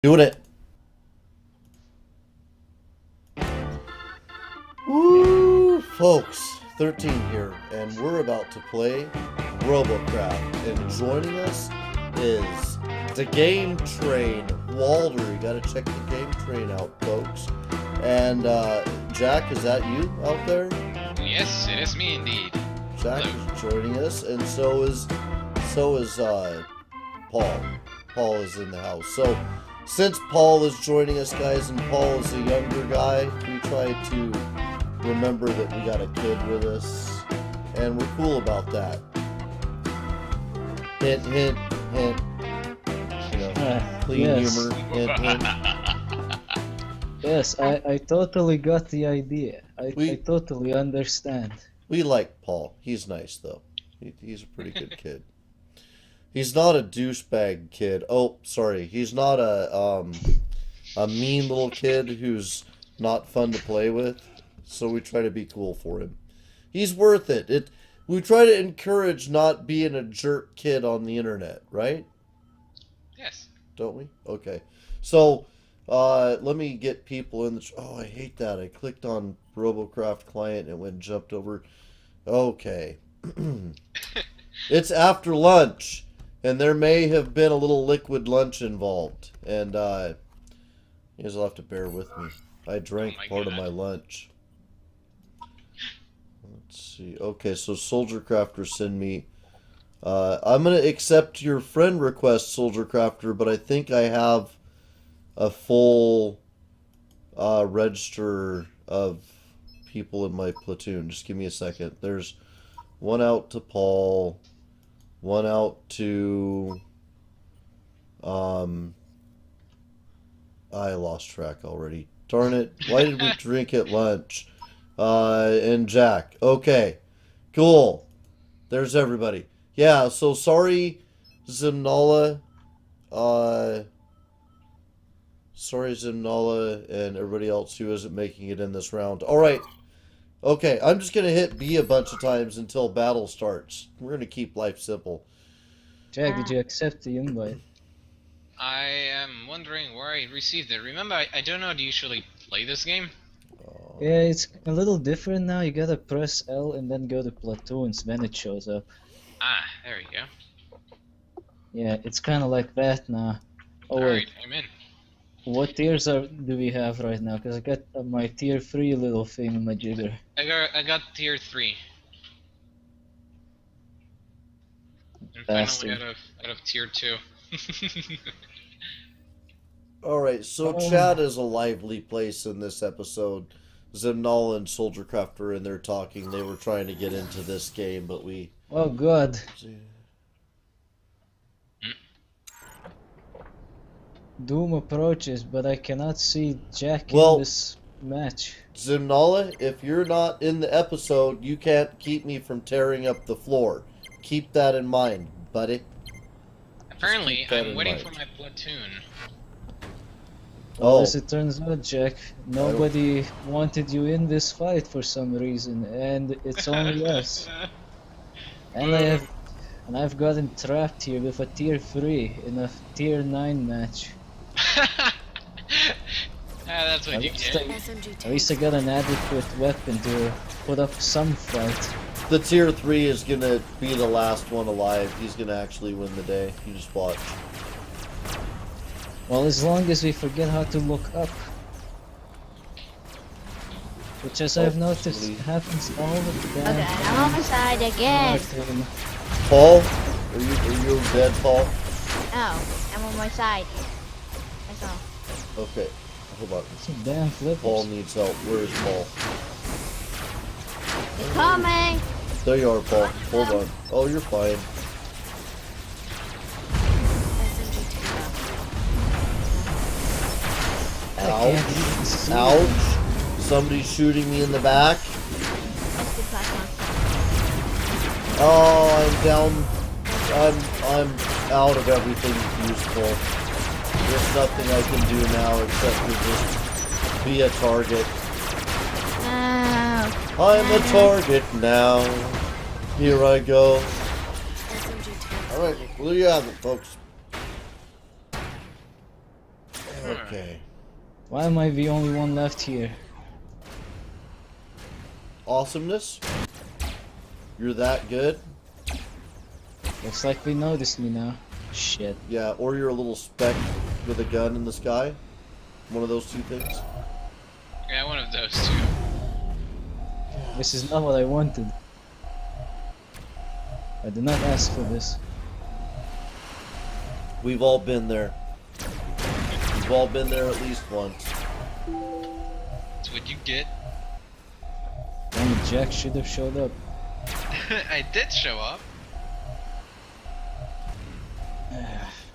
Doing it. Woo, folks. 13 here, and we're about to play Robocraft. And joining us is the game train, Walter. You gotta check the game train out, folks. And Jack, is that you out there? Yes, it is me indeed. Jack Hello. is joining us, and so is Paul. Paul is in the house. So since Paul is joining us, guys, and Paul is a younger guy, we try to remember that we got a kid with us, and we're cool about that. Hint, hint, hint. You know, clean yes. humor. Hint, hint. Yes, I totally got the idea. I We- totally understand. We like Paul. He's nice, though. He's a pretty good kid. He's not a douchebag kid. Oh, sorry. He's not a mean little kid who's not fun to play with. So we try to be cool for him. He's worth it. We try to encourage not being a jerk kid on the internet, right? Yes. Don't we? Okay. So let me get people in the. Oh, I hate that. I clicked on Robocraft client and it went jumped over. Okay. It's after lunch, and there may have been a little liquid lunch involved, and you guys will have to bear with me. I drank Oh my part of God. my lunch. Let's see. Okay, so Soldier Crafter send me. I'm gonna accept your friend request, Soldier Crafter, but I think I have a full register of people in my platoon. Just give me a second. There's one out to Paul, one out to I lost track already. Darn it. Why did we drink at lunch? And Jack. Okay. Cool. There's everybody. Yeah, so sorry, Zimnala. Sorry, Zimnala, and everybody else who isn't making it in this round. Alright. Okay, I'm just going to hit B a bunch of times until battle starts. We're going to keep life simple. Jack, did you accept the invite? I am wondering where I received it. Remember, I don't know how to usually play this game. Yeah, it's a little different now. You gotta press L and then go to platoons, then it shows up. Ah, there we go. Yeah, it's kind of like that now. Oh wait, Alright, I'm in. what tiers do we have right now? Because I got my tier 3 little thing in my jigger. I got tier 3. I'm Bastard. finally out of tier 2. Alright, so Oh. chat is a lively place in this episode. Zimnala and Soldier Craft are in there talking. They were trying to get into this game, but we... Oh god. Doom approaches, but I cannot see Jack Well- in this match. Zimnala, if you're not in the episode, you can't keep me from tearing up the floor. Keep that in mind, buddy. Apparently, keep that I'm in waiting mind. for my platoon. Well, Oh. as it turns out, Jack, nobody wanted you in this fight for some reason, and it's only us. And I've gotten trapped here with a tier 3 in a tier 9 match. That's what At you least, get. at least I got an adequate weapon to put up some fight. The tier 3 is gonna be the last one alive. He's gonna actually win the day. You just watch. Well, as long as we forget how to look up. Which, as I've noticed, Hopefully. happens all the time. Okay, I'm on the side again. Paul? Are you dead, Paul? Oh, I'm on my side. That's all. Okay. Hold on. Some damn flippers. Paul needs help. Where is Paul? It's coming. There you are, Paul. Hold on. Oh, you're fine. I can't even see. Ouch. Somebody's shooting me in the back. That's the platform. Oh, I'm down. I'm out of everything useful. There's nothing I can do now except for just be a target. No. I'm a target now. Here I go. Alright, well, there you have it, folks. Okay. Why am I the only one left here? Awesomeness? You're that good? Looks like they noticed me now. Shit. Yeah, or you're a little speck with a gun in the sky. One of those two things. Yeah, one of those two. This is not what I wanted. I did not ask for this. We've all been there. We've all been there at least once. That's what you get. Only Jack should have showed up. I did show up.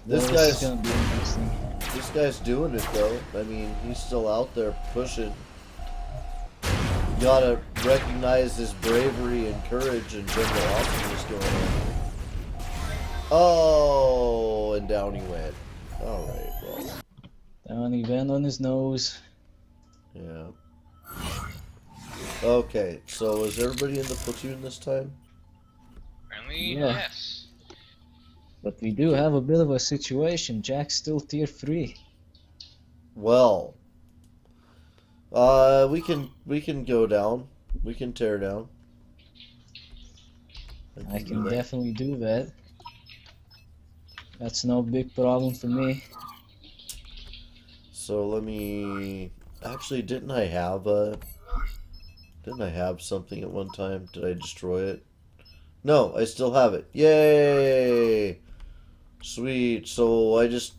This Well, guy's is gonna be interesting. This guy's doing it though. I mean, he's still out there pushing. You gotta recognize his bravery and courage and general awesomeness going on. Oh, and down he went. Alright, well. Down he went on his nose. Yeah. Okay, so is everybody in the platoon this time? Apparently, Yeah. yes. But we do have a bit of a situation. Jack's still tier 3. Well, we can go down. We can tear down. I can definitely do that. That's no big problem for me. So let me. Actually, didn't I have something at one time? Did I destroy it? No, I still have it. Yay! Sweet. So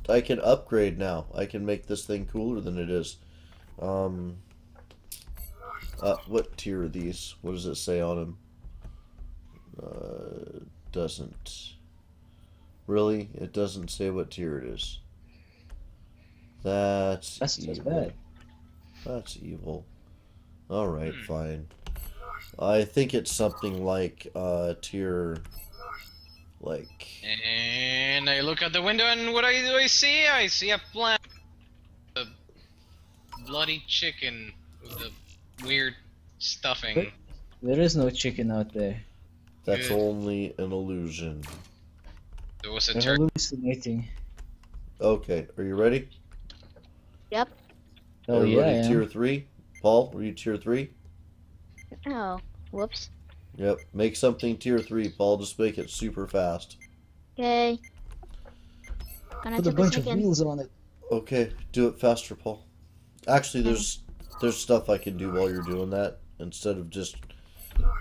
I can upgrade now. I can make this thing cooler than it is. What tier are these? What does it say on them? Doesn't. Really? It doesn't say what tier it is. That's That's evil. just bad. That's evil. Alright, fine. I think it's something like tier like And I look out the window, and what do I see? I see a plant. A bloody chicken with the weird stuffing. There is no chicken out there. that's Good. only an illusion. There was a They're turkey. hallucinating. Okay, are you ready? Yep. Oh yeah, I Everybody am. tier 3? Paul, are you tier 3? Oh, whoops. Yep. Make something tier 3, Paul. Just make it super fast. Okay. Gonna Put a take bunch of second. wheels on it. Okay, do it faster, Paul. Actually, Okay. there's stuff I can do while you're doing that. Instead of just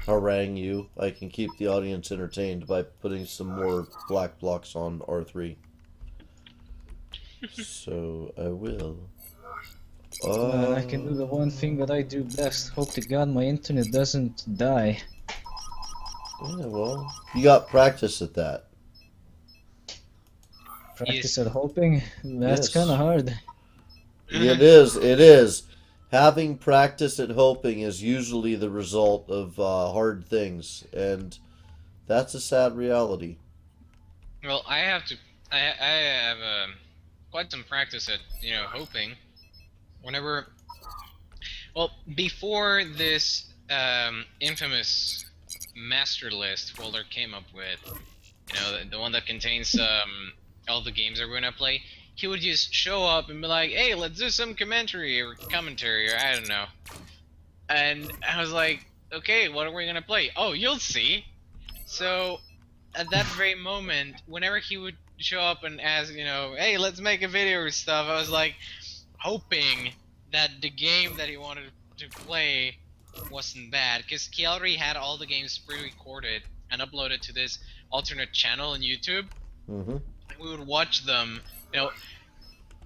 harangue you, I can keep the audience entertained by putting some more black blocks on R3. So I will. I can do the one thing that I do best. Hope to God my internet doesn't die. Yeah, well, you got practice at that. Practice at hoping? That's Yes. kind of hard. It is. It is. Having practice at hoping is usually the result of hard things, and that's a sad reality. Well, I have quite some practice at hoping. Whenever, well, before this infamous master list Walter came up with, the one that contains all the games that we're gonna play, he would just show up and be like, "Hey, let's do some commentary or I don't know." And I was like, "Okay, what are we gonna play?" "Oh, you'll see." So at that very moment, whenever he would show up and ask, "Hey, let's make a video or stuff," I was like, hoping that the game that he wanted to play wasn't bad, because he already had all the games pre-recorded and uploaded to this alternate channel on YouTube. Mm-hmm. And we would watch them.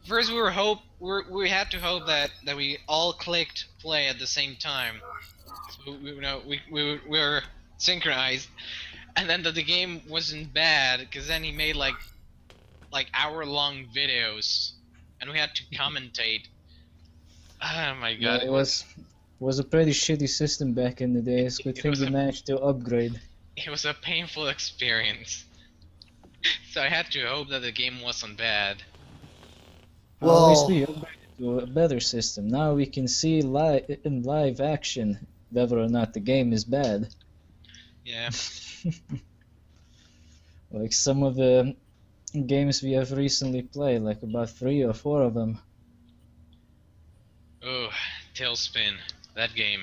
First we had to hope that we all clicked play at the same time, so we were synchronized, and then that the game wasn't bad, because then he made like hour-long videos, and we had to commentate. Oh my Yeah, god, it was a pretty shitty system back in the days. Good It thing was we a- managed to upgrade. it was a painful experience. So I had to hope that the game wasn't bad. Well- Obviously, upgraded to a better system. Now we can see in live action whether or not the game is bad. Yeah. Like some of the games we have recently played, like about 3 or 4 of them. Oh, Tailspin. That game.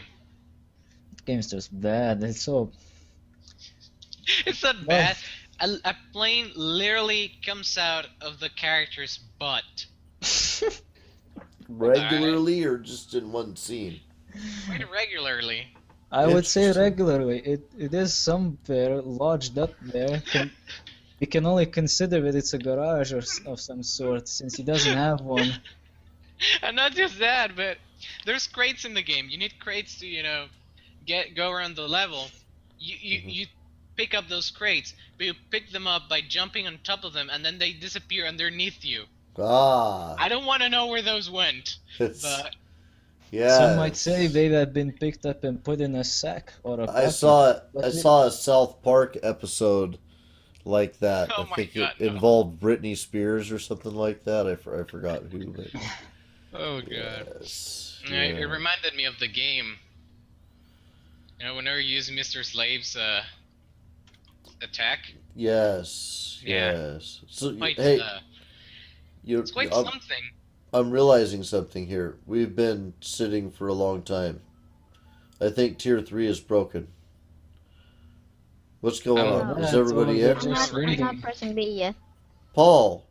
The game's just bad. It's so. It's not Well, bad. A plane literally comes out of the character's butt. Regularly or just in one scene? Quite regularly. I would say Interesting. regularly. It is somewhere lodged up there. You can only consider that it's a garage of some sort, since he doesn't have one. And not just that, but there's crates in the game. You need crates to, go around the level. You pick up those crates, but you pick them up by jumping on top of them, and then they disappear underneath you. Ah. I don't want to know where those went, but Yeah. Some might say they have been picked up and put in a sack or a I bucket. saw But I saw a South Park episode like that. Oh I my think God, it no. involved Britney Spears or something like that. I forgot who. But oh god. yes. It Yeah. reminded me of the game. Whenever you use Mr. Slave's attack. Yes. Yeah. Yes. So Quite, hey, you. it's quite I'm, something. I'm realizing something here. We've been sitting for a long time. I think tier 3 is broken. What's going Oh, on? Is yeah, everybody it's in? all Just I'm reading. not pressing B yet. Paul,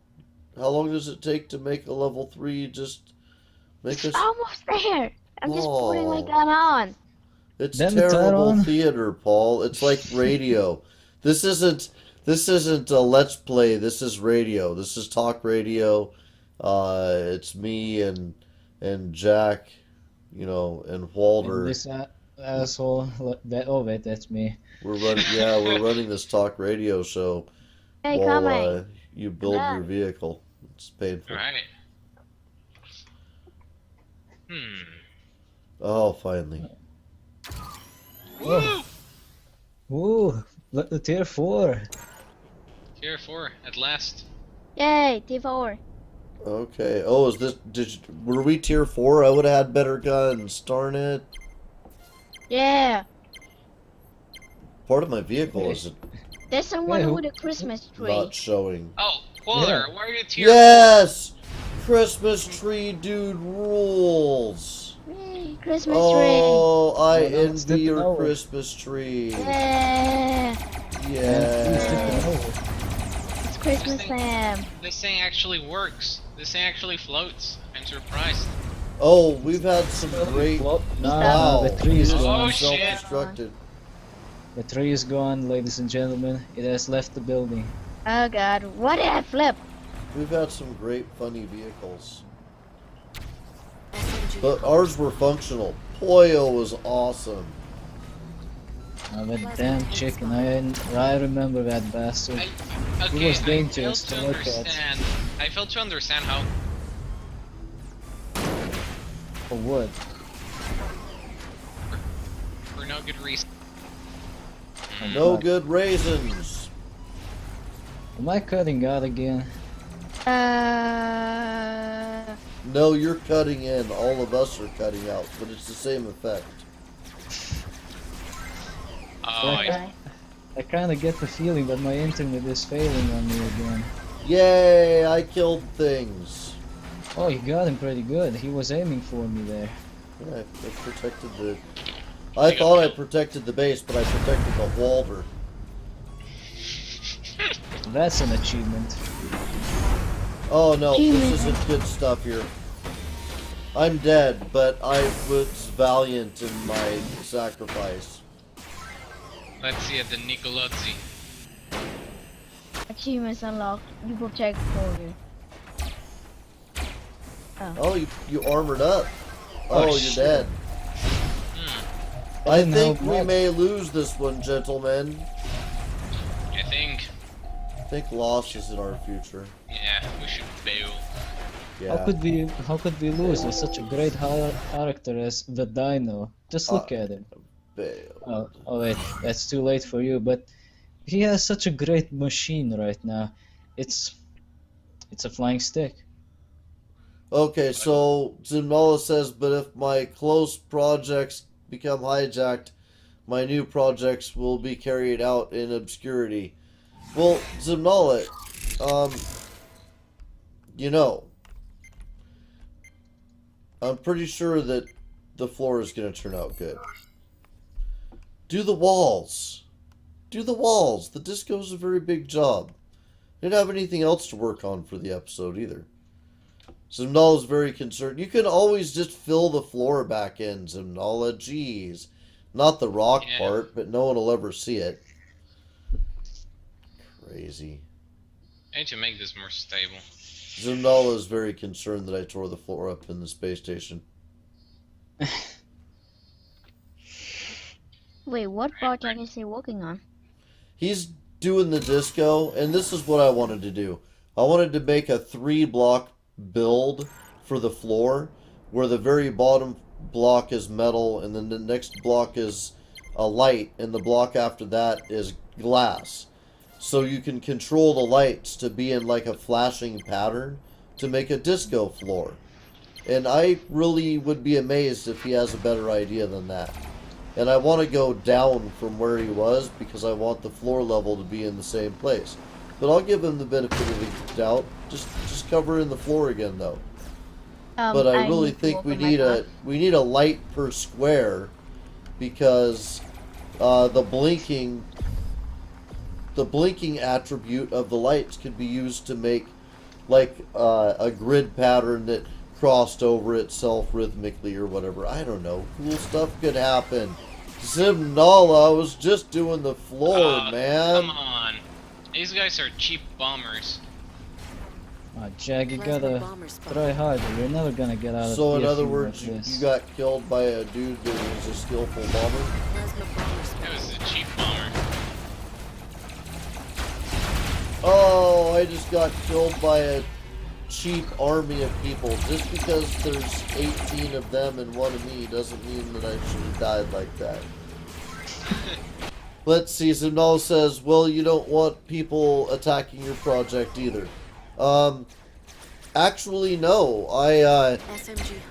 how long does it take to make a level 3? Just make It's us. almost there. I'm just putting my Oh. gun on. It's Then the terrible Tyrone. theater, Paul. It's like radio. This isn't a let's play. This is radio. This is talk radio. It's me and Jack, and And Walter. this asshole. Oh wait, that's me. We're running this talk radio show Hey, while coming. you build Yeah. your vehicle. It's painful. Alright. Hmm. Oh, finally. Oh. Ooh, the tier 4. Tier 4, at last. Yay, T4. Okay. Oh, were we tier 4? I would have had better guns. Darn it. Yeah. Part of my vehicle is There's someone Hey, with a Christmas tree. not showing. Oh, Polar, why are you tier Yes! Christmas tree dude rules. Yay, Christmas Oh, I Oh, no, it's envy your dipping over. Christmas tree. tree. Yeah. Yeah. It's Christmas time. This thing actually works. This thing actually floats. I'm surprised. Oh, we've had some great. No, Wow. the tree is It gone. Oh, shit. self-destructed. The tree is gone, ladies and gentlemen. It has left the building. Oh god, what did I flip? We've had some great funny vehicles. But ours were functional. Poyo was awesome. Oh, that damn chicken. I remember that bastard. Okay, was I dangerous failed to look at. I failed to understand how. For what? For no good reason. Oh, No God. good raisins. Am I cutting out again? No, you're cutting in. All of us are cutting out, but it's the same effect. Oh, Okay. I kind of get the feeling that my internet is failing on me again. Yay! I killed things. Oh, you got him pretty good. He was aiming for me there. Yeah, I protected the. I thought I protected the base, but I protected the Walter. That's an achievement. Oh no, this isn't good stuff here. I'm dead, but I was valiant in my sacrifice. let's see at the Nicolozzi. Achievements unlocked. You protect Porter. Oh, you armored up. Oh, Oh, you're shit. dead. Hmm. I didn't think help we much. may lose this one, gentlemen. I think. I think loss is in our future. Yeah, we should bail. Yeah. How could we lose with such a great character as the Dino? Just look at him. Bail. Oh wait, that's too late for you, but he has such a great machine right now. It's a flying stick. Okay, so Zimnala says, but if my close projects become hijacked, my new projects will be carried out in obscurity. Well, Zimnala, you know, I'm pretty sure that the floor is going to turn out good. Do the walls. Do the walls. The disco is a very big job. Didn't have anything else to work on for the episode either. Zimnal is very concerned. You can always just fill the floor back in, Zimnala. Jeez. Not the rock part, but no one will ever see it. Crazy. I need to make this more stable. Zimnala is very concerned that I tore the floor up in the space station. Wait, what project is he working on? He's doing the disco, and this is what I wanted to do. I wanted to make a 3-block build for the floor, where the very bottom block is metal, and then the next block is a light, and the block after that is glass. So you can control the lights to be in like a flashing pattern to make a disco floor. And I really would be amazed if he has a better idea than that. And I want to go down from where he was because I want the floor level to be in the same place. But I'll give him the benefit of the doubt. Just cover in the floor again though. But I really think we need a light per square because the blinking attribute of the lights could be used to make like a grid pattern that crossed over itself rhythmically or whatever. I don't know. Cool stuff could happen. Zimnala, I was just doing the floor, man. Come on. These guys are cheap bombers. Jag, you gotta try harder. You're never gonna get out of So in PFU other words, like you this. got killed by a dude that was a skillful bomber? That was a cheap bomber. Oh, I just got killed by a cheap army of people. Just because there's 18 of them and one of me doesn't mean that I should have died like that. Let's see, Zimnal says, well, you don't want people attacking your project either. Actually, no. I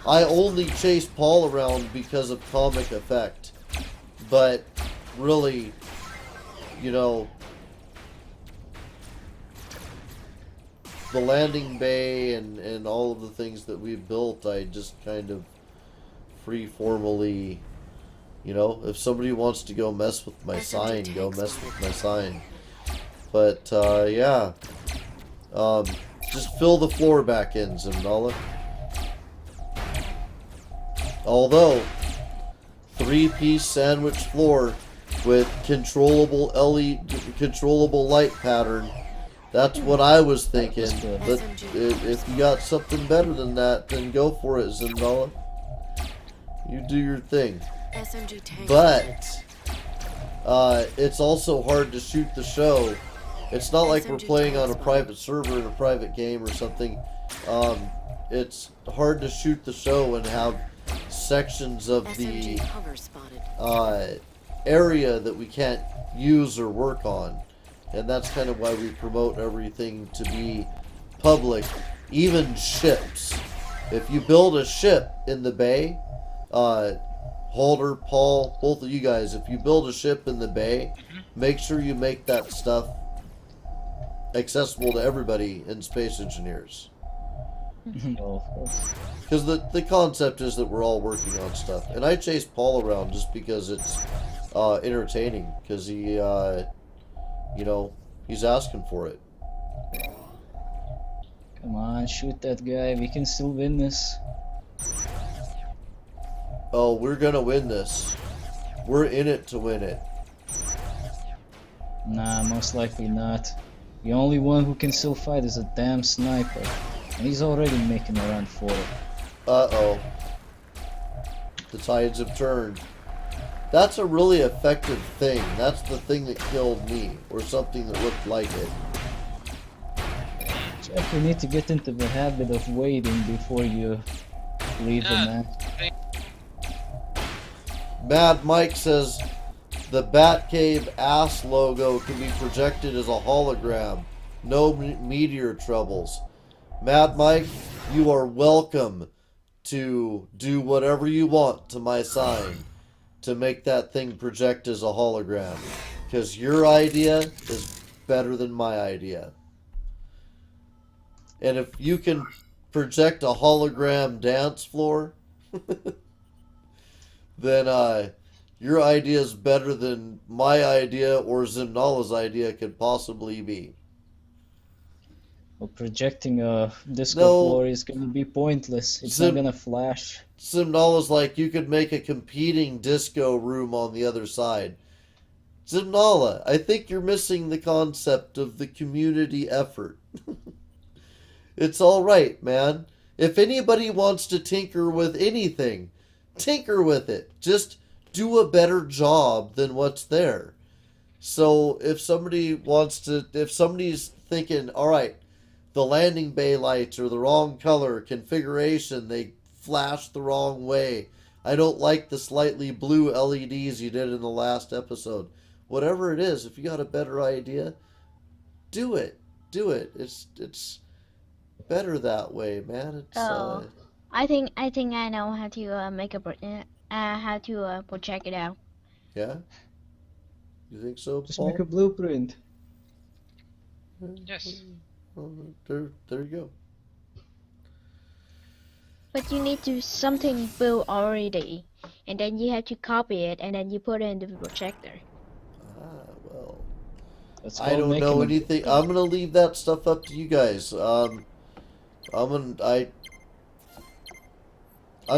only chase Paul around because of comic effect. But, really, you know, the landing bay and all of the things that we've built, I just kind of free-formally, you know, if somebody wants to go mess with my sign, go mess with my sign. But, yeah. Just fill the floor back in, Zimnala. Although, 3-piece sandwich floor with controllable light pattern, that's what I was thinking. But if you got something better than that, then go for it, Zimnala. You do your thing. But it's also hard to shoot the show. It's not like we're playing on a private server in a private game or something. It's hard to shoot the show and have sections of the area that we can't use or work on. And that's kind of why we promote everything to be public. Even ships. If you build a ship in the bay, Halder, Paul, both of you guys, if you build a ship in the bay, make sure you make that stuff accessible to everybody in Space Engineers. Because the concept is that we're all working on stuff. And I chase Paul around just because it's entertaining. Because he, you know, he's asking for it. Come on, shoot that guy. We can still win this. Oh, we're gonna win this. We're in it to win it. Nah, most likely not. The only one who can still fight is a damn sniper. And he's already making a run for it. Uh-oh. The tides have turned. That's a really effective thing. That's the thing that killed me. Or something that looked like it. Jeff, you need to get into the habit of waiting before you leave the match. Mad Mike says the Batcave ass logo can be projected as a hologram. No meteor troubles. Mad Mike, you are welcome to do whatever you want to my sign to make that thing project as a hologram. Because your idea is better than my idea. And if you can project a hologram dance floor, then your idea is better than my idea or Zimnala's idea could possibly be. Well, projecting a disco No. floor is gonna be pointless. It's Zim- not gonna flash. Zimnala's like, you could make a competing disco room on the other side. Zimnala, I think you're missing the concept of the community effort. It's alright, man. If anybody wants to tinker with anything, tinker with it. Just do a better job than what's there. So if somebody's thinking, alright, the landing bay lights are the wrong color, configuration, they flash the wrong way. I don't like the slightly blue LEDs you did in the last episode. Whatever it is, if you got a better idea, do it. Do it. It's better that way, man. It's I think I know how to project it out. yeah. You think so, Just Paul? make a blueprint. Yes. Well, there you go. But you need to something built already, and then you have to copy it, and then you put it in the projector. Well, That's I called don't making know a anything. I'm gonna leave that stuff up to you guys. I'm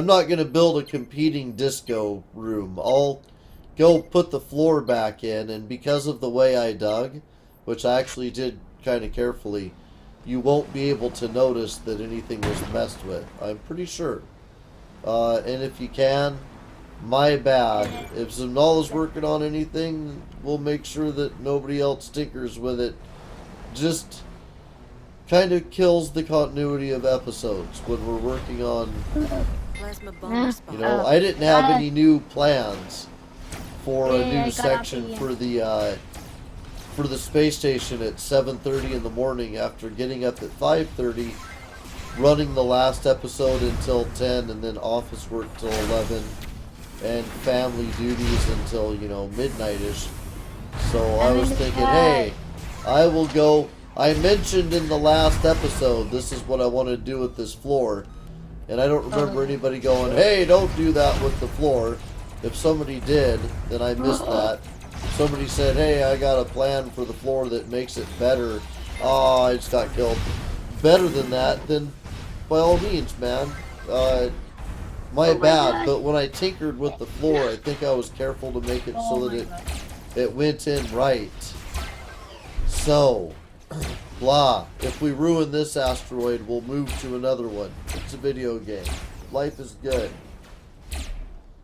not gonna build a competing disco room. I'll go put the floor back in, and because of the way I dug, which I actually did kind of carefully, you won't be able to notice that anything was messed with. I'm pretty sure. And if you can, my bad. If Zimnala's working on anything, we'll make sure that nobody else tinkers with it. Just kind of kills the continuity of episodes when we're working on. Plasma bomb You know, I didn't have any new plans for a Yeah, I new got section up for the space station at 7:30 in the morning after getting up at 5:30, running the last episode until 10, and then office work till 11, and family duties until, midnight-ish. So I was thinking, hey, I will go. I mentioned in the last episode, this is what I want to do with this floor. And I don't remember anybody going, hey, don't do that with the floor. If somebody did, then I missed that. Somebody said, hey, I got a plan for the floor that makes it better. Oh, I just got killed. Better than that, then by all means, man. My bad, but when I tinkered with the floor, I think I was careful to make it so that it went in right. So, blah. If we ruin this asteroid, we'll move to another one. It's a video game. Life is good.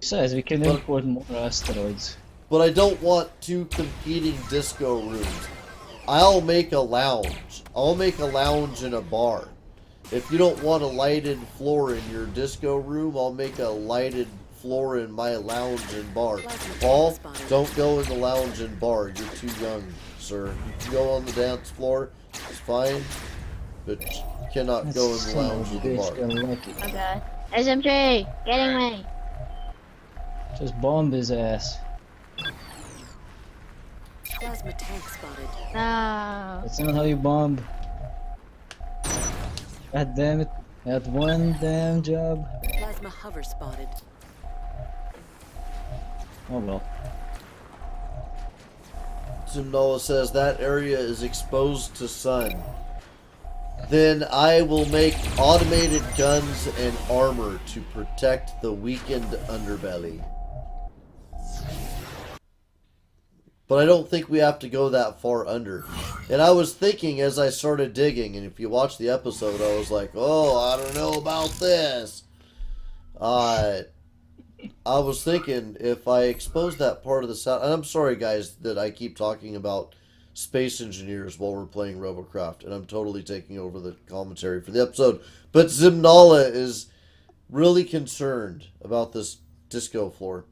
Besides, we can import more asteroids. But I don't want two competing disco rooms. I'll make a lounge. I'll make a lounge in a bar. If you don't want a lighted floor in your disco room, I'll make a lighted floor in my lounge and bar. Paul, don't go in the lounge and bar. You're too young, sir. You can go on the dance floor. It's fine. But you cannot go in the lounge or the bar. Okay. SMG, getting me. Just bomb his ass. Plasma tank spotted. No. That's not how you bomb. God damn it. Had one damn job. Plasma hover spotted. Oh well. Zimnola says that area is exposed to sun. Then I will make automated guns and armor to protect the weakened underbelly. But I don't think we have to go that far under. And I was thinking as I started digging, and if you watch the episode, I was like, oh, I don't know about this. I was thinking if I expose that part of the sound, and I'm sorry guys that I keep talking about space engineers while we're playing Robocraft, and I'm totally taking over the commentary for the episode, but Zimnala is really concerned about this disco floor.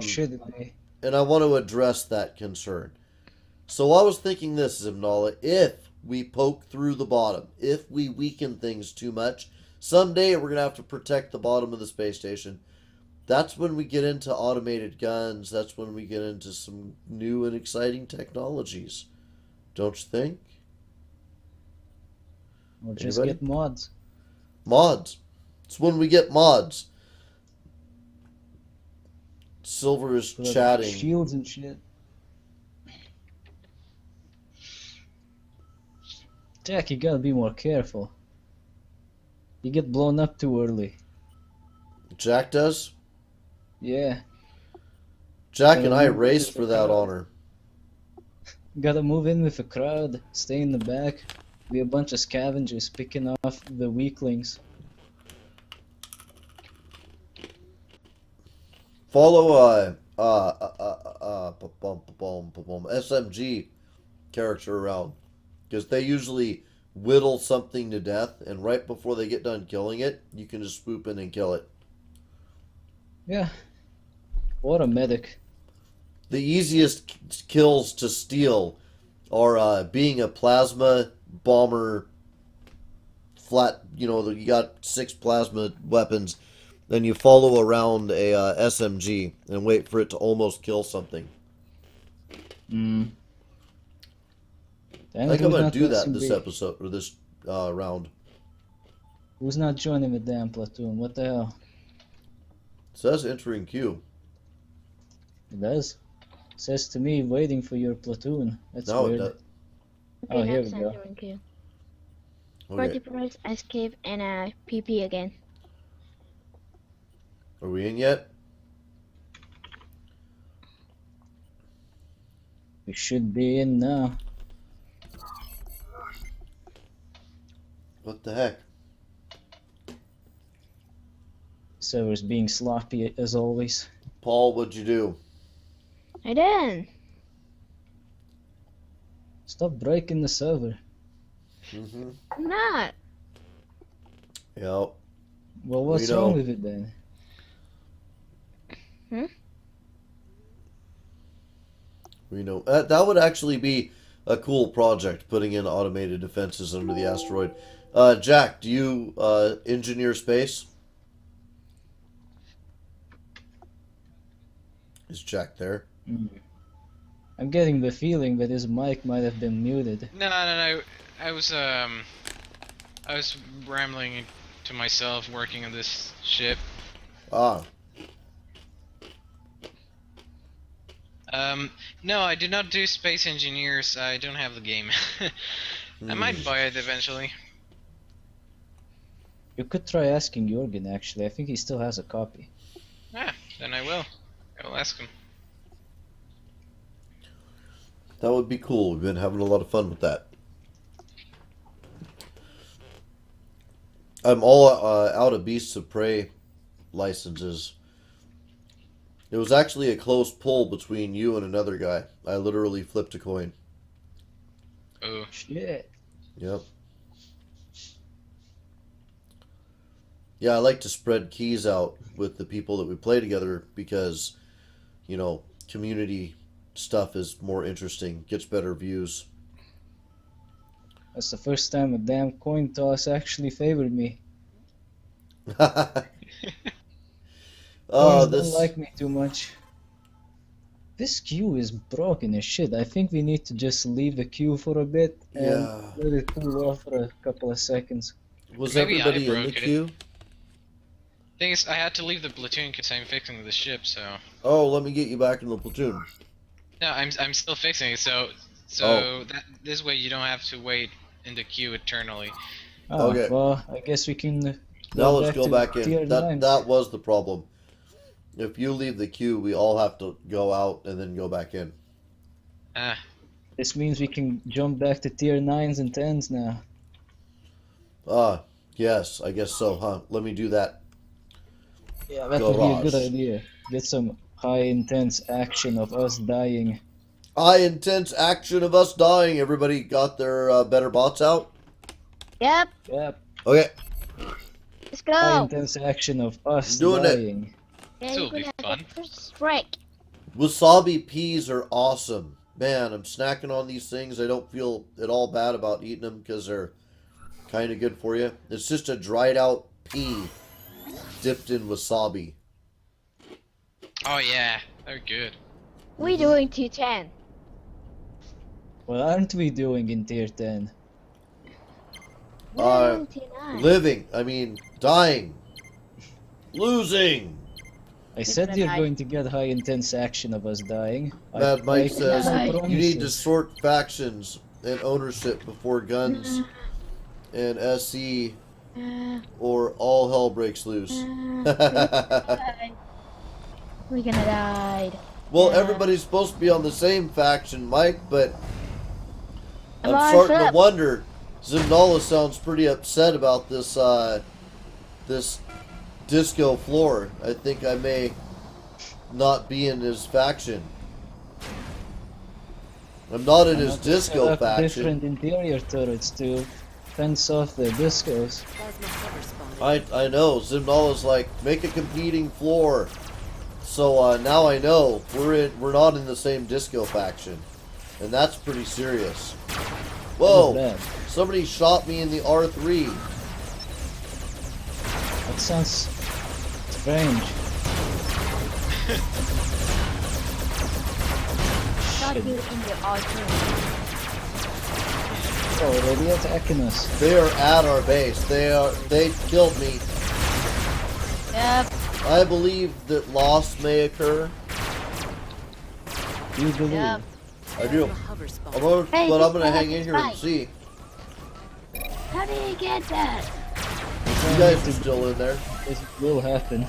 Should be. And I want to address that concern. So I was thinking this, Zimnala, if we poke through the bottom, if we weaken things too much, someday we're going to have to protect the bottom of the space station. That's when we get into automated guns. That's when we get into some new and exciting technologies. Don't you think? Or just Anybody? get mods. Mods. It's when we get mods. Silver is Put up chatting. shields and shit. Jack, you gotta be more careful. You get blown up too early. Jack does? Yeah, Jack and I move race with for the that crowd. honor. Gotta move in with the crowd, stay in the back, be a bunch of scavengers picking off the weaklings. Follow SMG character around, because they usually whittle something to death, and right before they get done killing it, you can just swoop in and kill it. Yeah. What a medic. The easiest kills to steal are being a plasma bomber flat, you got 6 plasma weapons, then you follow around a SMG and wait for it to almost kill something. Mm. I think I'm going to do that this episode, or this round. Who's not joining the damn platoon? What the hell? It says entering queue. It does. It says to me, waiting for your platoon. That's No, weird. Oh, here we go. Okay. 40 press escape and PP again. Are we in yet? We should be in now. What the heck? Server's being sloppy as always. Paul, what'd you do? I didn't. Stop breaking the server. Mm-hmm. I'm not. Yep. Well, what's know. wrong with it then? We know that would actually be a cool project, putting in automated defenses under the asteroid. Jack, do you engineer space? Is Jack there? I'm getting the feeling that his mic might have been muted. No. I was rambling to myself working on this ship. Ah, No, I do not do Space Engineers. I don't have the game. I might buy it eventually. You could try asking Jorgen actually. I think he still has a copy. Then I will. I will ask him. that would be cool. We've been having a lot of fun with that. I'm all out of Beasts of Prey licenses. It was actually a close pull between you and another guy. I literally flipped a coin. Oh. Shit. Yep. Yeah, I like to spread keys out with the people that we play together because, community stuff is more interesting, gets better views. That's the first time a damn coin toss actually favored me. Oh, Coins this don't like me too much. This queue is broken as shit. I think we need to just leave the queue for a bit and Yeah. let it cool off for a couple of seconds. was Maybe I everybody in the broke it. queue? Thing is, I had to leave the platoon because I'm fixing the ship. So Oh, let me get you back in the platoon. no, I'm still fixing it. So Oh. that this way you don't have to wait in the queue eternally. Oh, Okay. well, I guess we can Now let's go to back tier in. That 9s. that was the problem. If you leave the queue, we all have to go out and then go back in. This means we can jump back to tier 9s and 10s now. Ah, yes, I guess so, huh? Let me do that. Yeah, that would be a good Garage. idea. Get some high intense action of us dying. High intense action of us dying. Everybody got their better bots out? Yep. Yep. Okay. Let's High go. intense action of us Doing it. dying. Yeah, This'll you be could have fun. the first break. Wasabi peas are awesome. Man, I'm snacking on these things. I don't feel at all bad about eating them because they're kind of good for you. It's just a dried out pea dipped in wasabi. Oh yeah, they're good. We're doing 210. What aren't we doing in tier 10? 99. Living. I mean, dying. Losing. I said you're going to get high intense action of us dying. Mad Mike can says make you you need to promises. sort factions and ownership before guns and SE Uh, or all hell breaks loose. We're gonna die. Well, Yeah. everybody's supposed to be on the same faction, Mike, but I'm I'm on starting to flip. wonder. Zimnala sounds pretty upset about this this disco floor. I think I may not be in his faction. I'm not in his disco Set up faction. different interior turrets to fence off the discos. Plasma hover spotted. I know. Zimnala's like, make a competing floor. So now I know we're not in the same disco faction, and that's pretty serious. Whoa! What is that? Somebody shot me in the R3. That sounds strange. Shot Shit. you in the altar. Oh, they're attacking us. They are at our base. They killed me. Yep. I believe that loss may occur. You believe? Yep. I do. Plasma hover spotted. Hey, But this I'm gonna hang in here and fight. see. How did he get that? You guys are still in there. It will happen.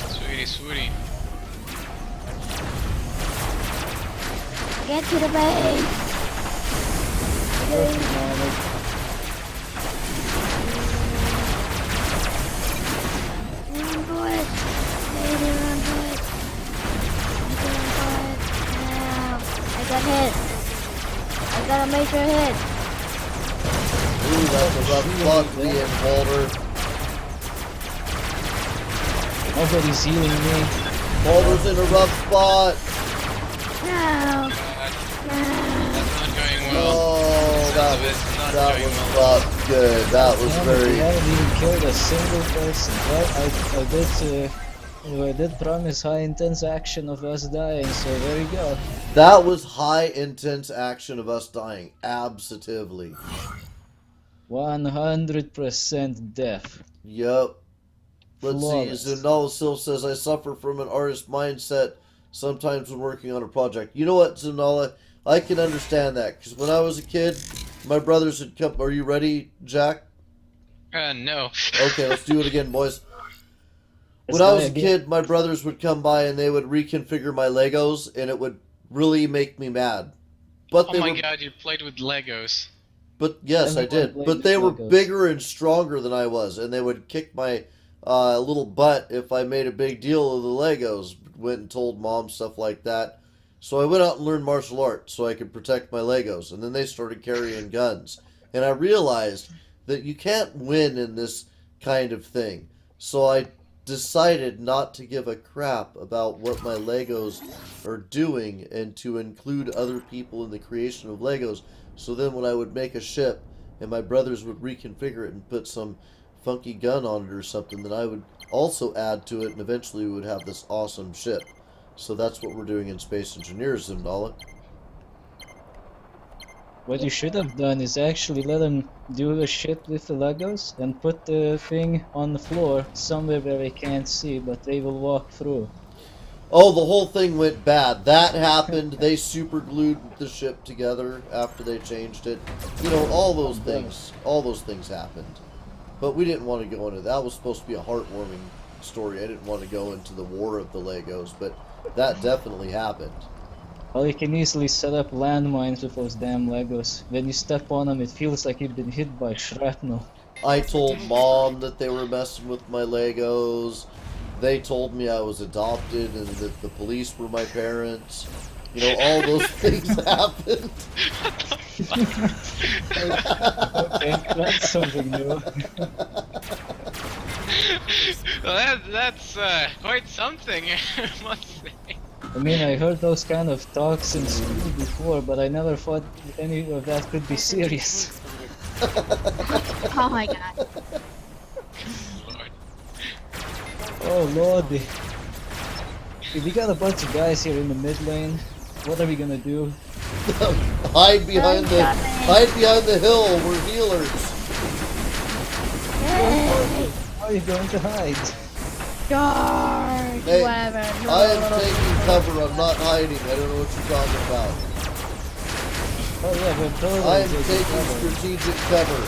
Sweetie, sweetie. Get to the base. Perfect, Mohammed. Run for it. Lady, run for it. Run for it. Now. I got hit. I got a major hit. Ooh, that's a rough spot to be in, Walter. Nobody's healing me. Walter's in a rough spot. No. That's not going well. Oh, that It's not that going was well. not good. That was Damn it, we very. haven't even killed a single person. But I did promise high intense action of us dying, so there you go. That was high intense action of us dying. Absolutely. 100% death. Yep. Let's Flawless. see. Zunala Sil says, I suffer from an artist mindset sometimes when working on a project. You know what, Zunala? I can understand that. Because when I was a kid, my brothers would come. Are you ready, Jack? No. Okay, let's do it again, boys. Let's When I die was a again. kid, my brothers would come by and they would reconfigure my Legos, and it would really make me mad. But Oh they my were, god, you played with Legos. but yes, I Everyone did. played But with they were Legos. bigger and stronger than I was, and they would kick my little butt if I made a big deal of the Legos. Went and told mom stuff like that. So I went out and learned martial arts so I could protect my Legos, and then they started carrying guns, and I realized that you can't win in this kind of thing. So I decided not to give a crap about what my Legos are doing and to include other people in the creation of Legos. So then when I would make a ship and my brothers would reconfigure it and put some funky gun on it or something, then I would also add to it, and eventually we would have this awesome ship. So that's what we're doing in Space Engineers, Zimdala. What you should have done is actually let them do the shit with the Legos and put the thing on the floor somewhere where they can't see, but they will walk through. Oh, the whole thing went bad. That happened. They super glued the ship together after they changed it. You know, all those things happened. But we didn't want to go into that. That was supposed to be a heartwarming story. I didn't want to go into the war of the Legos, but that definitely happened. Well, you can easily set up landmines with those damn Legos. When you step on them, it feels like you've been hit by shrapnel. I told Mom that they were messing with my Legos. They told me I was adopted and that the police were my parents. You know, all those things happened. Okay, that's something new. Well, that's quite something, I must say. I mean, I heard those kind of talks in school before, but I never thought any of that could be serious. Oh my god. Lord. Oh lordy. If we got a bunch of guys here in the mid lane, what are we gonna do? Hide behind the hill. We're healers. are you going to hide? Charge, Hey, whatever. I am taking cover. I'm not hiding. I don't know what you're talking about. Oh yeah, we're totally I am taking taking cover. strategic cover.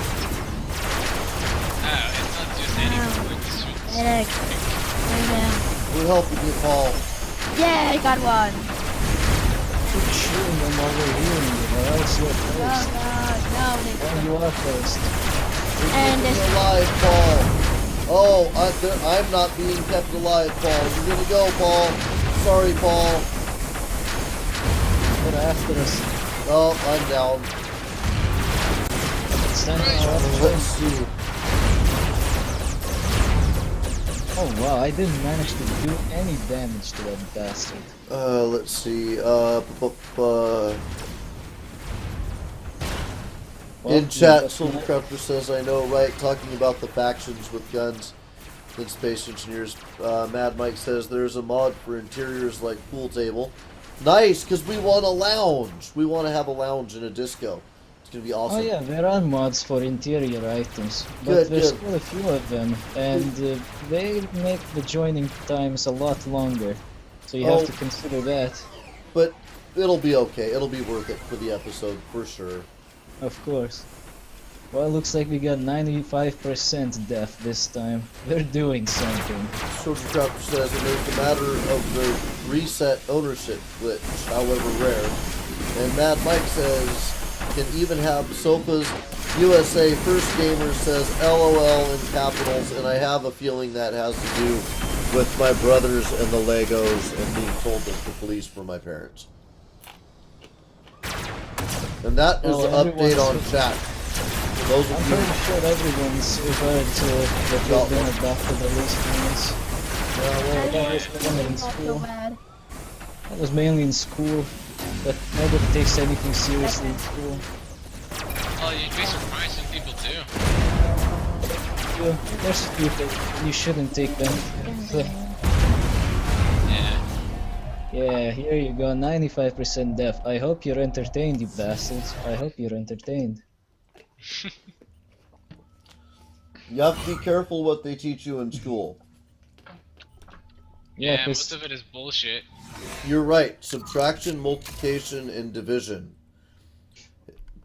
Oh, it's not just anyone. It's Medic. Right now. We're helping you, Paul. Yeah, I got one. Keep shooting them while we're healing you, or else you're Oh first. god, no, they And you are first. And Keep this me alive, Paul. Oh, I'm not being kept alive, Paul. You're gonna go, Paul. Sorry, Paul. They're after us. Oh, I'm down. It's time for our Let's turn. see. Oh wow, I didn't manage to do any damage to that bastard. Let's see. In chat, Silvercrafter says, I know, right? Talking about the factions with guns and space engineers. Mad Mike says, there's a mod for interiors like pool table. Nice, because we want a lounge. We want to have a lounge and a disco. It's going to be awesome. Oh yeah, there are mods for interior items, but Good, there's good. still a few of them, and they make the joining times a lot longer. So you Oh. have to consider that. But it'll be okay. It'll be worth it for the episode, for sure. Of course. Well, looks like we got 95% def this time. They're doing something. Silvercrafter says, it is a matter of the reset ownership glitch, however rare. And Mad Mike says, can even have sofas. USA First Gamer says LOL in capitals, and I have a feeling that has to do with my brothers and the Legos and being told that the police were my parents. And that is Oh, the update on everyone's- chat. For those I'm of you, pretty sure everyone's referred to that Got they've been one. adopted at least once. well, That was mainly in not so school. bad. That was mainly in school, but nobody takes anything seriously in school. Oh, you'd be surprised when people do. They're stupid. You shouldn't take them. Yeah. Yeah, here you go, 95% def. I hope you're entertained, you bastards. I hope you're entertained. you have to be careful what they teach you in school. Yeah, Yeah, most 'cause- of it is bullshit. You're right. Subtraction, multiplication, and division.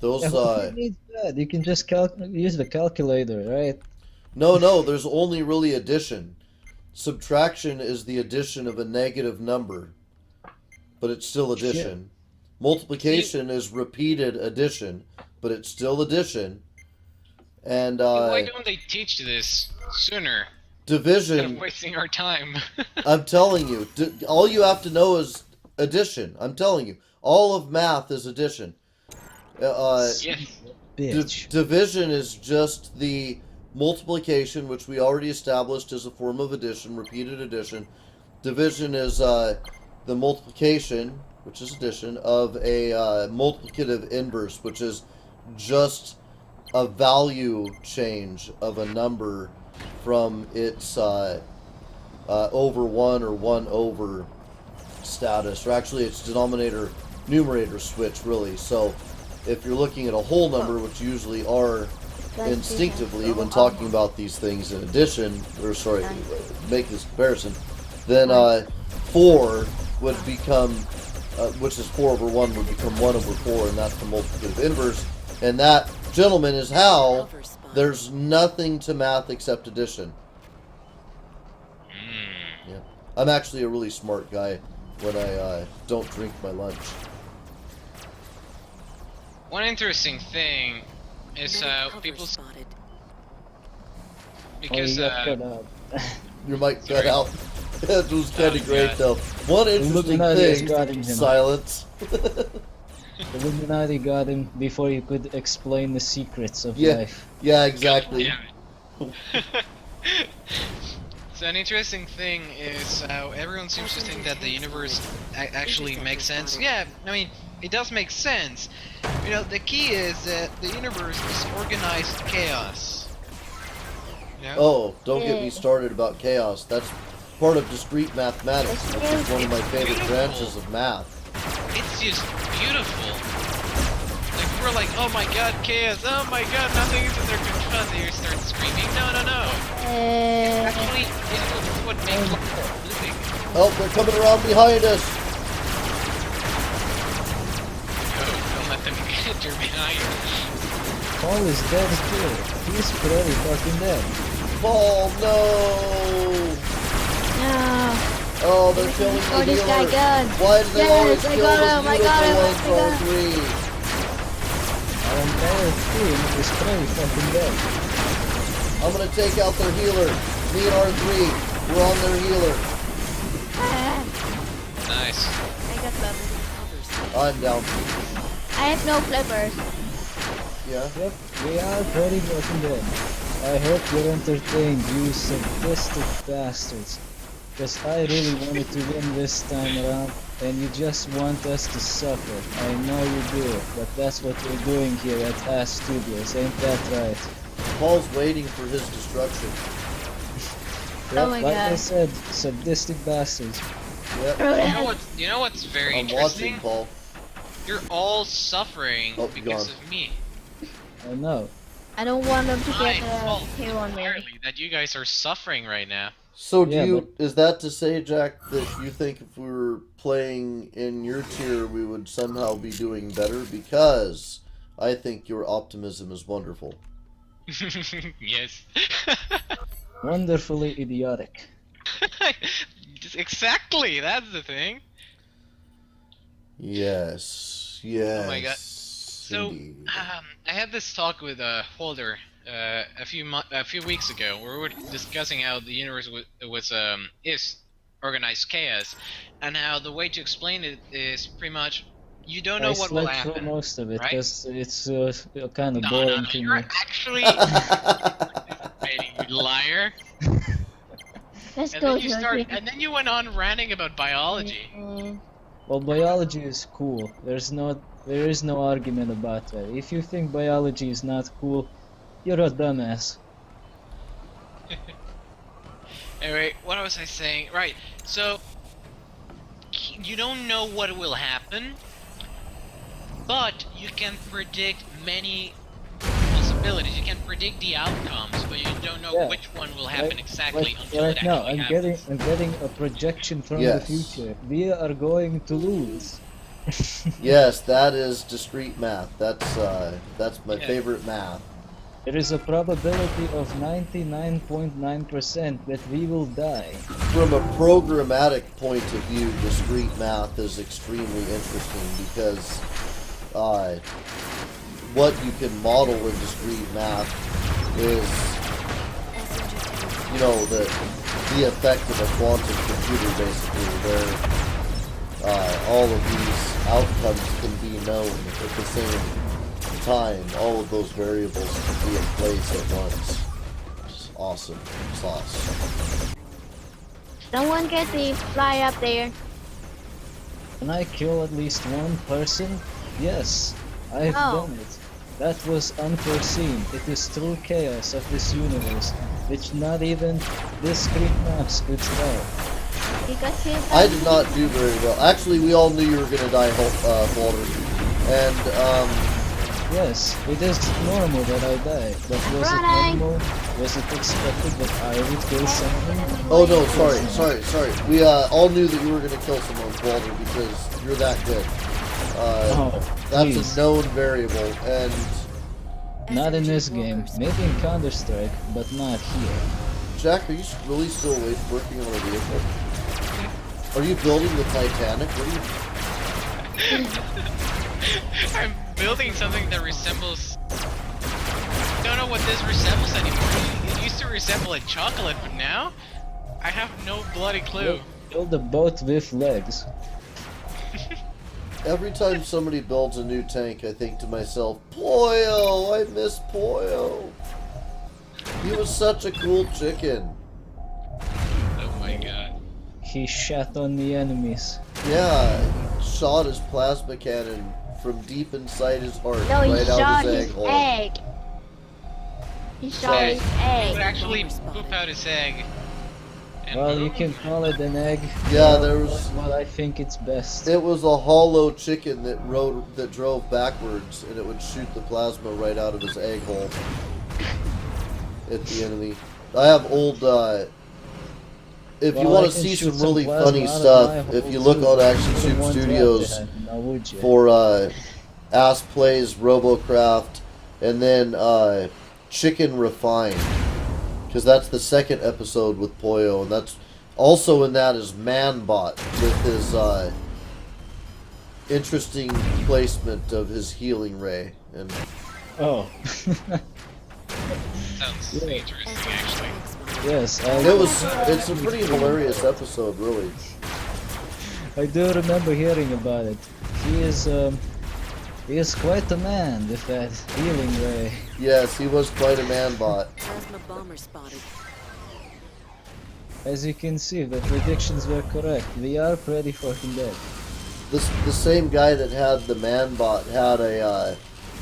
Those, yeah, who needs that? You can just use the calculator, right? no, there's only really addition. Subtraction is the addition of a negative number, but it's still addition. Multiplication is repeated addition, but it's still addition. And Why don't they teach this sooner? Instead of division, wasting our time. I'm telling you, all you have to know is addition. I'm telling you, all of math is addition. Yes. Bitch. Division is just the multiplication, which we already established as a form of addition, repeated addition. Division is the multiplication, which is addition, of a multiplicative inverse, which is just a value change of a number from its over 1 or 1 over status, or actually its denominator numerator switch, really. So if you're looking at a whole number, which you usually are instinctively when talking about these things in addition, or sorry, make this comparison, then 4 would become, which is 4 over 1 would become 1 over 4, and that's the multiplicative inverse. And that, gentlemen, is how Cover spot. there's nothing to math except addition. Mm. Yeah. I'm actually a really smart guy when I don't drink my lunch. One interesting thing is Cover people spotted. Oh, you because got cut out. Your mic cut Sorry. out. It was kind of Oh, great, God. though. One interesting Illuminati has thing, gotten him. silence. Illuminati got him before you could explain the secrets of Yeah. life. Yeah, exactly. Yeah. So an interesting thing is how everyone seems to think that the universe actually makes sense. Yeah, I mean, it does make sense. You know, the key is that the universe is organized chaos. Yeah. Oh, don't get me started about chaos. That's part of discrete mathematics, which is one of my favorite branches of math. It's just beautiful. Like were like, oh my god, chaos, oh my god, nothing is in their control, they start screaming. No, no, no. Actually, it's what makes living. Oh, they're coming around behind us. No, don't let them get your behind. Paul is dead too. He's pretty fucking dead. Paul, no. No. Oh, they're killing Oh, the this guy healer. gun. Why do they Yes, always I kill got the him, I got him, beautiful I ones got for him. free? Our entire team is pretty fucking dead. I'm gonna take out their healer. Me and R3, we're on their healer. Nice. I got them. I'm down. I have no flippers. Yeah. Yep, we are pretty fucking dead. I hope you're entertained, you sadistic bastards. Because I really wanted to win this time around, and you just want us to suffer. I know you do, but that's what we're doing here at Ass Studios, ain't that right? Paul's waiting for his destruction. Yep, my like I God. said, sadistic bastards. Yep. You know what's very I'm interesting? watching, Paul. You're all suffering Oh, because gone. of me. I know. I don't want them to My get a fault kill on me. entirely that you guys are suffering right now. So do Yeah, you, is that to say, Jack, that you think if we were playing in your tier, we would somehow be doing better? Because I think your optimism is wonderful. Yes. Wonderfully idiotic. Exactly, that's the thing. Yes, yes. Oh my God. So, indeed. I had this talk with Holder a few weeks ago, where we were discussing how the universe is organized chaos, and how the way to explain it is pretty much you don't know I what will slept through happen. most of it right? because it's kind of No, boring to you're me. actually participating, you liar. Let's And go, then you Turkey. and then you went on ranting about biology. Well, biology is cool. There is no argument about that. If you think biology is not cool, you're a dumbass. Anyway, what was I saying? Right, so you don't know what will happen, but you can predict many possibilities. You can predict the outcomes, but you don't know Yeah. which one will happen Like- exactly Like, until right it now, actually I'm happens. getting a projection from Yes. the future. We are going to lose. Yes, that is discrete math. That's my Yeah. favorite math. There is a probability of 99.9% that we will die. From a programmatic point of view, discrete math is extremely interesting because what you can model in discrete math is, you know, the effect of a quantum computer, basically, where all of these outcomes can be known at the same time. All of those variables can be in place at once. It's awesome. It's awesome. Someone get the fly up there. Can I kill at least one person? Yes, I've Oh. done it. That was unforeseen. It is true chaos of this universe, which not even discrete maps could spell. You got hit. I did not do very well. Actually, we all knew you were going to die, Walter. And, Yes, it is normal that I die, but was Running. it normal? Was it expected that I would kill someone? oh no, sorry. We all knew that you were going to kill someone, Walter, because you're that good. Oh, That's please. a known variable, and Not in this game. Maybe in Counter-Strike, but not here. Jack, are you really still working on a vehicle? Are you building the Titanic? What are you... I'm building something that resembles. I don't know what this resembles anymore. It used to resemble a chocolate, but now I have no bloody clue. Build a boat with legs. Every time somebody builds a new tank, I think to myself, Poyo! I miss Poyo! He was such a cool chicken. Oh my god. He shot on the enemies. Yeah, he shot his plasma cannon from deep inside his heart, No, he right shot out his his egg hole. egg. He shot his He would egg. actually poop out his egg And Well, you can call it an egg. Yeah, there was. Well, I think it's best. It was a hollow chicken that drove backwards, and it would shoot the plasma right out of his egg hole at the enemy. I have old. If you Well, want I to can see shoot some really plasma funny out of stuff, my if hole, you look too. on Action You Soup wouldn't want to have Studios to have- now, would you? for Ass Plays Robocraft, and then Chicken Refined, because that's the second episode with Poyo, and that's also in that is Manbot with his interesting placement of his healing ray. And Oh. sounds Yeah. interesting, actually. Yes, it's a pretty hilarious episode, really. I do remember hearing about it. He is quite a man with that healing ray. Yes, he was quite a Manbot. Plasma bomber spotted. As you can see, the predictions were correct. We are pretty fucking dead. The same guy that had the Manbot had a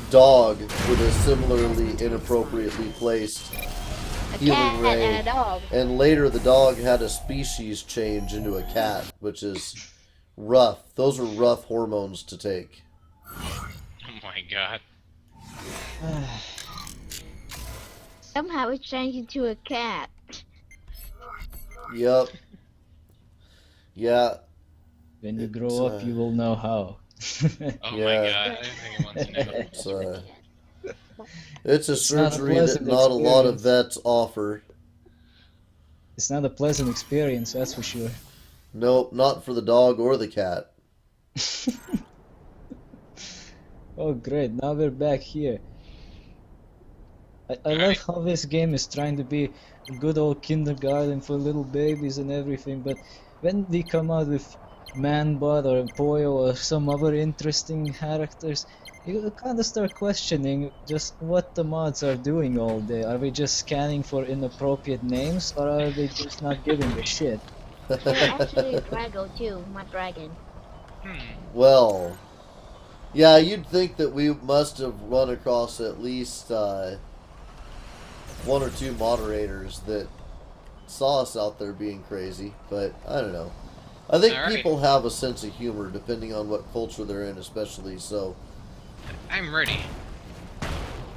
dog with a similarly inappropriately placed A healing cat ray. and a dog. And later the dog had a species change into a cat, which is rough. Those are rough hormones to take. Oh my god. Somehow it changed into a cat. Yep. Yeah. When you It's, grow up, you will know how. Oh Yeah. my god, I think I want to know. It's a It's not a surgery that pleasant not a lot of experience. vets offer. It's not a pleasant experience, that's for sure. Nope, not for the dog or the cat. Oh great, now we're back here. I like how this game is trying to be a good old kindergarten for little babies and everything, but when they come out with Manbot or Poyo or some other interesting characters, you kind of start questioning just what the mods are doing all day. Are they just scanning for inappropriate names, or are they just not giving a shit? There's actually a Drago too, my dragon. Well, yeah, you'd think that we must have run across at least one or two moderators that saw us out there being crazy, but I don't know. I think Alright. people have a sense of humor depending on what culture they're in, especially, so. I'm ready.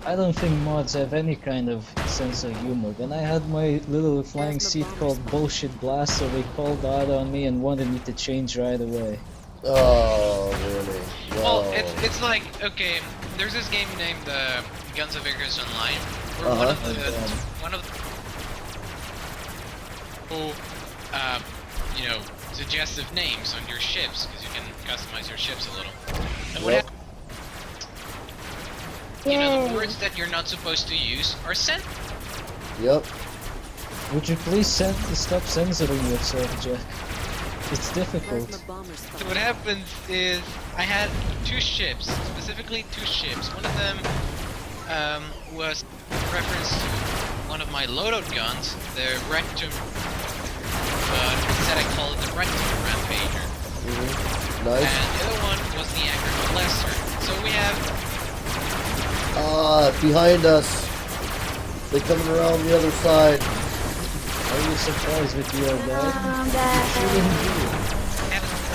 I don't think mods have any kind of sense of humor. When I had my little flying seat called Bullshit Blaster, they called out on me and wanted me to change right away. Oh, really? Well, Well, it's like, okay, there's this game named Guns of Icarus Online, where one of the you know, suggestive names on your ships, because you can customize your ships a little. And what Yep. happens, you know, the Yay. words that you're not supposed to use are sent. Yep. Would you please stop censoring yourself, Jack? It's difficult. Plasma bomber So spotted. what happens is, I had two ships, specifically two ships. One of them was reference to one of my loadout guns, the Rectum, instead I call it the Rectum Rampager. Nice. And the other one was the Anchor Molester. So we have, Behind us. They're coming around the other side. Are you surprised that you are dead? Shooting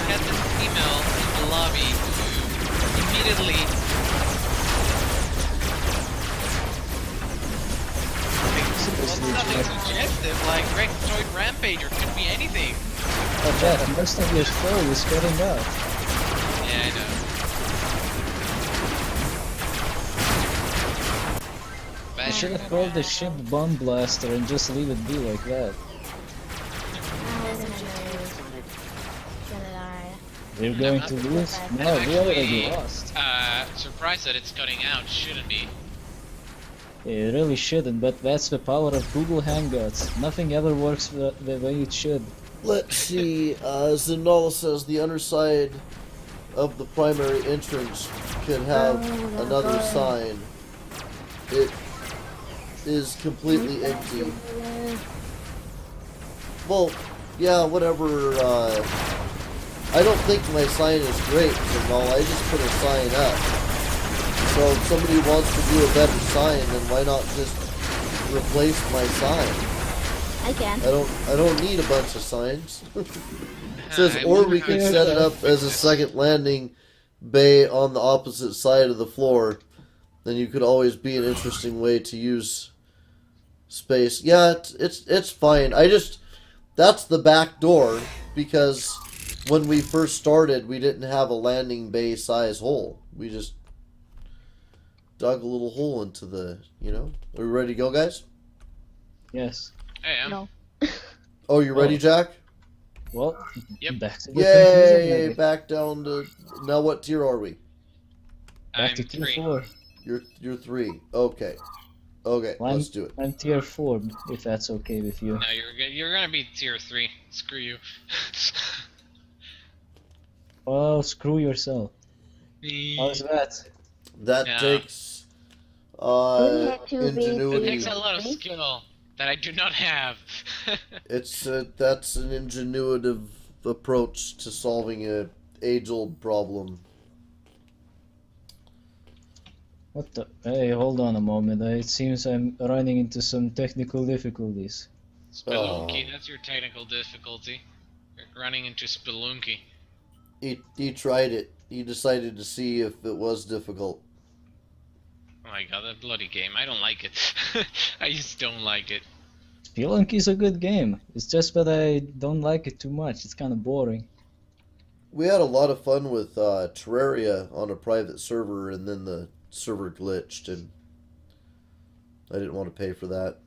had this female in the lobby who immediately well, nothing suggestive, like Rectoid Rampager could be anything. Oh, Jack, most of your story is getting out. Yeah, I know. You should have called the ship Bomb Blaster and just leave it be like that. We're going to lose? No, we already lost. Surprised that it's cutting out, shouldn't be. It really shouldn't, but that's the power of Google Hangouts. Nothing ever works the way it should. Let's see. Zindala says the underside of the primary entrance could have another sign. It is completely empty. Well, yeah, whatever. I don't think my sign is great, Zindala. I just put a sign up. So if somebody wants to do a better sign, then why not just replace my sign? I can. I don't need a bunch of signs. It says, I or wonder we how could you set it up fix as a this. second landing bay on the opposite side of the floor. Then you could always be an interesting way to use space. Yeah, it's fine. That's the back door because when we first started, we didn't have a landing bay size hole. We just dug a little hole into the, Are we ready to go, guys? Yes. I am. No. Oh, you ready, Oh. Jack? Well, Yep. back to the Yay! conclusion. Back down to now. What tier are we? Back I'm to tier 3. 4. You're 3. Okay. Okay, Well, let's do it. I'm tier 4, if that's okay with you. No, you're gonna be tier 3. Screw you. Oh, screw yourself. How's that? That Yeah. takes We had to be It ingenuity. takes a lot of skill that I do not have. It's that's an ingenuitive approach to solving a age-old problem. What the? Hey, hold on a moment. It seems I'm running into some technical difficulties. Spelunky, that's your technical difficulty. You're running into Spelunky. He tried it. He decided to see if it was difficult. Oh my god, that bloody game. I don't like it. I just don't like it. Spelunky's a good game. It's just that I don't like it too much. It's kind of boring. We had a lot of fun with Terraria on a private server, and then the server glitched, and I didn't want to pay for that.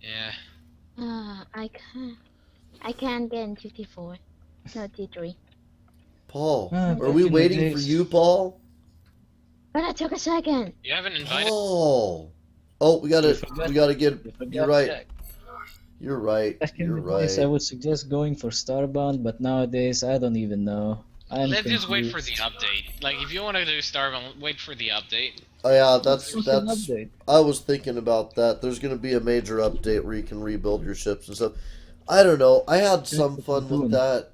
Yeah. I can't get into T4. No, T3. Paul, Ah, are back we in the waiting for days. you, Paul? But it took a second. You haven't invited. Paul. Oh, we gotta get. You forgot You're right. Jack. You're right. Back in You're the days, I right. would suggest going for Starbound, but nowadays I don't even know. Let's just wait for the update. Like, if you want to do Starbound, wait for the update. Oh yeah, that's. Update. I was thinking about that. There's gonna be a major update where you can rebuild your ships and stuff. I don't know. I had some fun with that,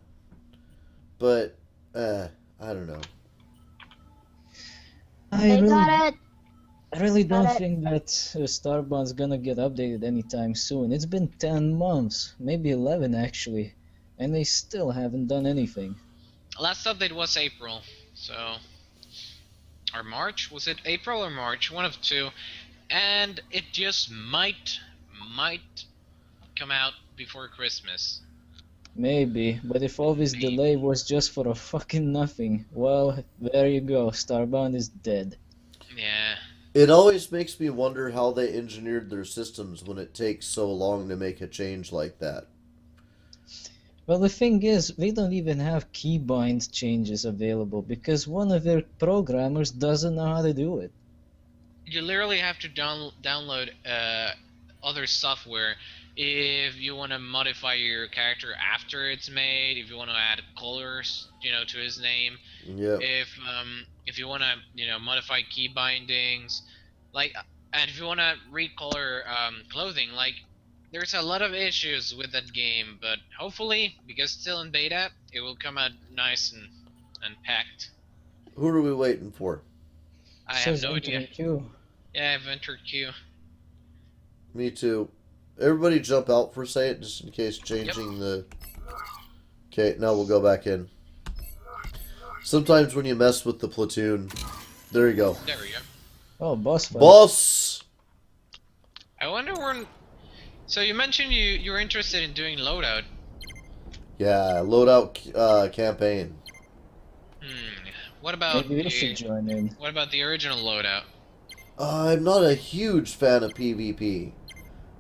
but I don't know. They got it. I really don't Got it. think that Starbound's gonna get updated anytime soon. It's been 10 months, maybe 11 actually, and they still haven't done anything. Last update was April, so... Or March? Was it April or March? One of two. And it just might come out before Christmas. Maybe, but if all this delay was just for a fucking nothing, well, there you go, Starbound is dead. Yeah. It always makes me wonder how they engineered their systems when it takes so long to make a change like that. Well, the thing is, they don't even have keybind changes available because one of their programmers doesn't know how to do it. You literally have to download other software if you want to modify your character after it's made, if you want to add colors, to his name. Yeah. If you want to, modify key bindings, and if you want to recolor clothing, there's a lot of issues with that game, but hopefully, because it's still in beta, it will come out nice and packed. Who are we waiting for? I have Says no enter idea. in queue. Yeah, I've entered queue. Me too. Everybody jump out for a second, just in case changing the... Okay, now we'll go back in. Sometimes when you mess with the platoon... There you go. There we go. Oh, boss fight. Boss! I wonder when... So you mentioned you're interested in doing loadout. Yeah, loadout campaign. What about Maybe you should join in. what about the original loadout? I'm not a huge fan of PvP.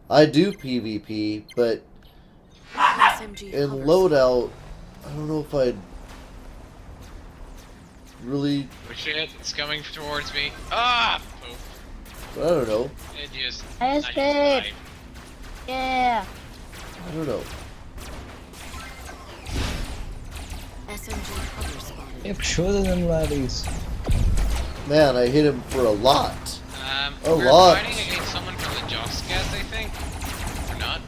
I do PvP, but SMG in hover loadout, I don't know if I'd really... Oh shit, it's coming towards me. Ah! Poop. I don't know. It just... I escaped. Yeah. I don't know. SMG hover spotted. Keep shooting them, laddies. Man, I hit him for a lot. A We're lot. fighting against someone from the Jogscast, I think. Or not.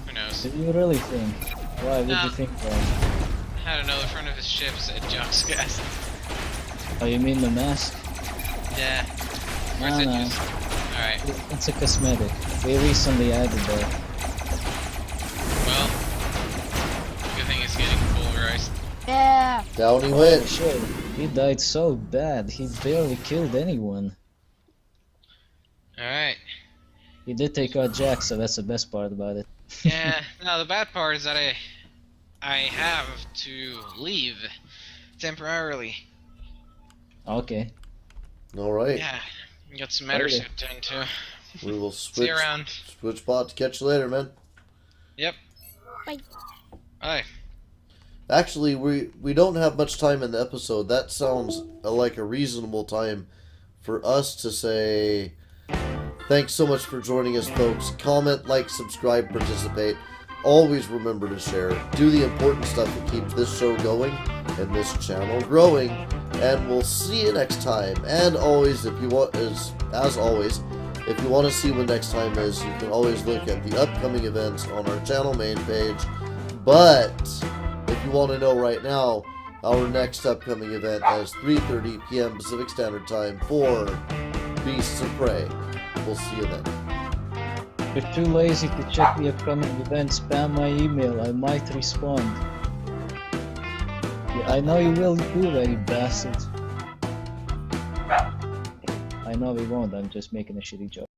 Who knows? Do you really think? Why would Nah. you think that? I don't know, the front of his ship said Jogscast. Oh, you mean the mask? Yeah. Or is No, it no. just... Alright. It's a cosmetic. They recently added that. Yeah. Down he Oh went. shit, he died so bad, he barely killed anyone. Alright. He did take out Jack, so that's the best part about it. Yeah, now the bad part is that I have to leave temporarily. Okay. All right. Yeah, got some matters Okay. to attend to. We will See you switch around. bot. Catch you later, man. Yep. Bye. Bye. Actually, we don't have much time in the episode. That sounds like a reasonable time for us to say thanks so much for joining us, folks. Comment, like, subscribe, participate. Always remember to share. Do the important stuff that keeps this show going and this channel growing. And we'll see you next time. And always, if you want, as always, if you want to see when next time is, you can always look at the upcoming events on our channel main page. But if you want to know right now, our next upcoming event is 3:30 p.m. Pacific Standard Time for Beasts of Prey. We'll see you then. If you're too lazy to check the upcoming event, spam my email, I might respond. Yeah, I know you will do that, you bastard. I know we won't, I'm just making a shitty joke.